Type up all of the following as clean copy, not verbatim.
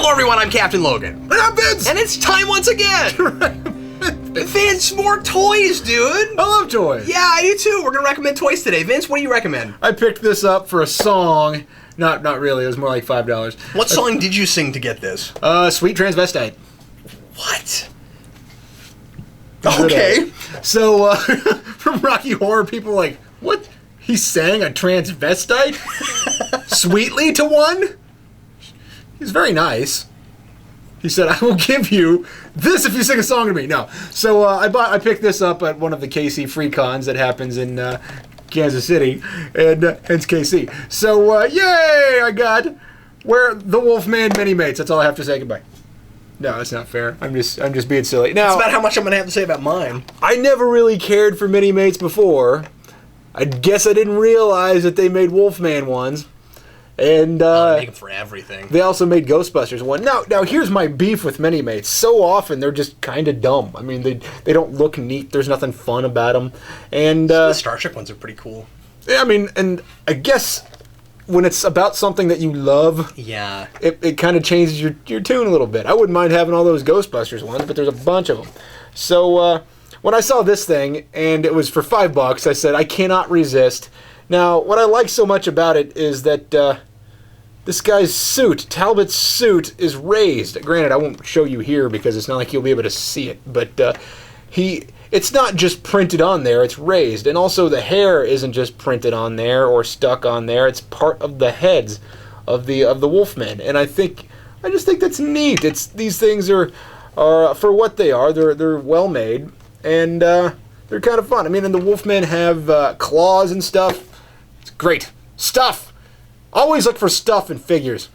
Hello everyone, I'm Captain Logan. And I'm Vince! And it's time once again! Vince, more toys, dude! I love toys! Yeah, I do too. We're gonna recommend toys today. Vince, what do you recommend? I picked this up for a song. Not really, it was more like $5. What song did you sing to get this? Sweet Transvestite. What? Okay. So, from Rocky Horror, people are like, what? He sang a transvestite? Sweetly to one? He's very nice. He said, I will give you this if you sing a song to me. No. So I picked this up at one of the KC free cons that happens in Kansas City, and hence KC. So, yay! I got the Wolfman Minimates. That's all I have to say. Goodbye. No, that's not fair. I'm just being silly. Now, that's about how much I'm gonna have to say about mine. I never really cared for Minimates before. I guess I didn't realize that they made Wolfman ones. And they make them for everything. They also made Ghostbusters one. Now here's my beef with Minimates. So often they're just kind of dumb. I mean, they don't look neat. There's nothing fun about them. And the Star Trek ones are pretty cool. Yeah, I mean, and I guess when it's about something that you love, yeah, it kind of changes your tune a little bit. I wouldn't mind having all those Ghostbusters ones, but there's a bunch of them. So when I saw this thing and it was for $5, I said I cannot resist. Now, what I like so much about it is that this guy's suit, Talbot's suit, is raised. Granted, I won't show you here because it's not like you'll be able to see it, but it's not just printed on there, it's raised. And also the hair isn't just printed on there or stuck on there, it's part of the heads of the Wolfmen. And I just think that's neat. These things are for what they are, they're well made, and they're kind of fun. I mean, and the Wolfmen have claws and stuff. It's great. Stuff! Always look for stuff in figures.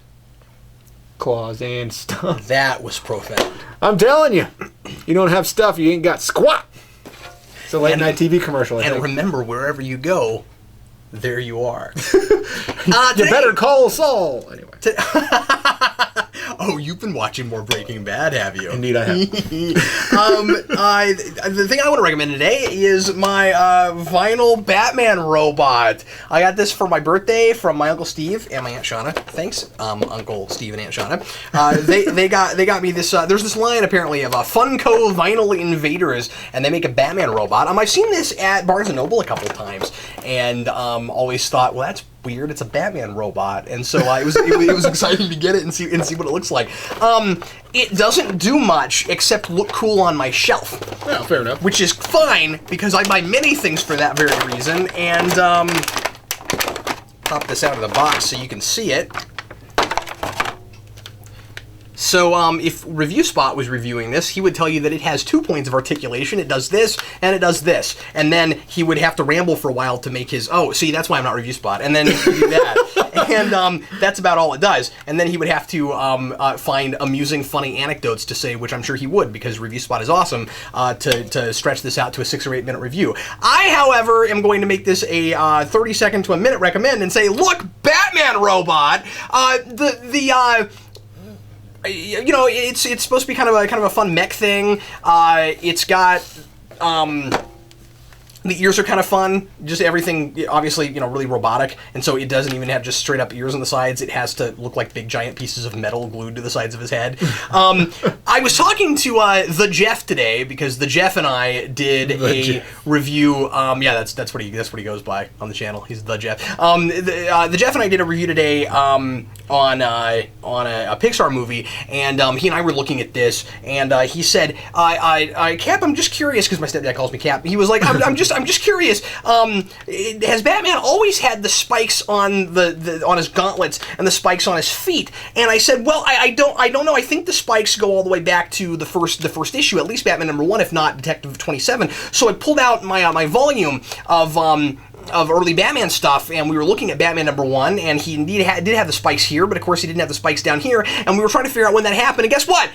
Claws and stuff. That was profound. I'm telling you. You don't have stuff, you ain't got squat. It's a late night TV commercial, I think. And remember, wherever you go, there you are. You better call Saul. Anyway. Oh, you've been watching more Breaking Bad, have you? Indeed, I have. The thing I want to recommend today is my vinyl Batman robot. I got this for my birthday from my Uncle Steve and my Aunt Shauna. Thanks, Uncle Steve and Aunt Shauna. They got me this. There's this line apparently of Funko Vinyl Invaders, and they make a Batman robot. I've seen this at Barnes & Noble a couple of times, and always thought, well, that's weird. It's a Batman robot, and so it was exciting to get it and see what it looks like. It doesn't do much except look cool on my shelf. Well, fair enough. Which is fine because I buy many things for that very reason. And pop this out of the box so you can see it. So if Review Spot was reviewing this, he would tell you that it has 2 points of articulation. It does this, and it does this. And then he would have to ramble for a while to make his, see, that's why I'm not Review Spot. And then he would do that. And that's about all it does. And then he would have to find amusing, funny anecdotes to say, which I'm sure he would, because Review Spot is awesome, to stretch this out to a 6 or 8 minute review. I, however, am going to make this a 30-second to a minute recommend and say, look, Batman robot, it's supposed to be kind of a fun mech thing. It's got the ears are kind of fun. Just everything, obviously, really robotic, and so it doesn't even have just straight up ears on the sides. It has to look like big giant pieces of metal glued to the sides of his head. I was talking to the Jeff today because the Jeff and I did a review. Yeah, that's what he goes by on the channel. He's the Jeff. The Jeff and I did a review today on a Pixar movie, and he and I were looking at this, and he said, Cap, I'm just curious, because my stepdad calls me Cap. He was like, I'm just curious. Has Batman always had the spikes on on his gauntlets and the spikes on his feet? And I said, well, I don't know. I think the spikes go all the way back to the first issue, at least Batman #1, if not Detective 27. So I pulled out my volume of early Batman stuff, and we were looking at Batman #1, and he indeed did have the spikes here, but of course he didn't have the spikes down here, and we were trying to figure out when that happened, and guess what?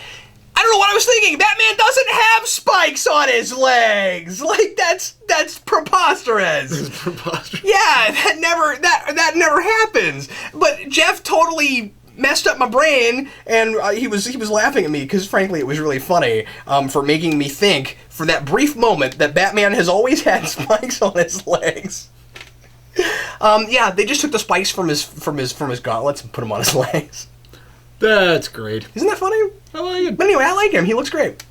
I don't know what I was thinking. Batman doesn't have spikes on his legs. Like, that's preposterous. It's preposterous. Yeah, that never happens. But Jeff totally messed up my brain, and he was laughing at me because, frankly, it was really funny for making me think for that brief moment that Batman has always had spikes on his legs. Yeah, they just took the spikes from his gauntlets and put them on his legs. That's great. Isn't that funny? I like it. But anyway, I like him. He looks great.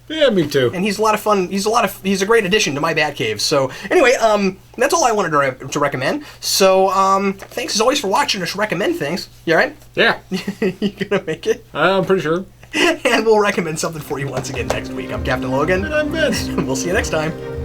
Yeah, me too. And he's a lot of fun. He's a great addition to my Batcave. So anyway, that's all I wanted to recommend. So thanks as always for watching us recommend things. You all right? Yeah. You gonna make it? I'm pretty sure. And we'll recommend something for you once again next week. I'm Captain Logan. And I'm Vince. We'll see you next time.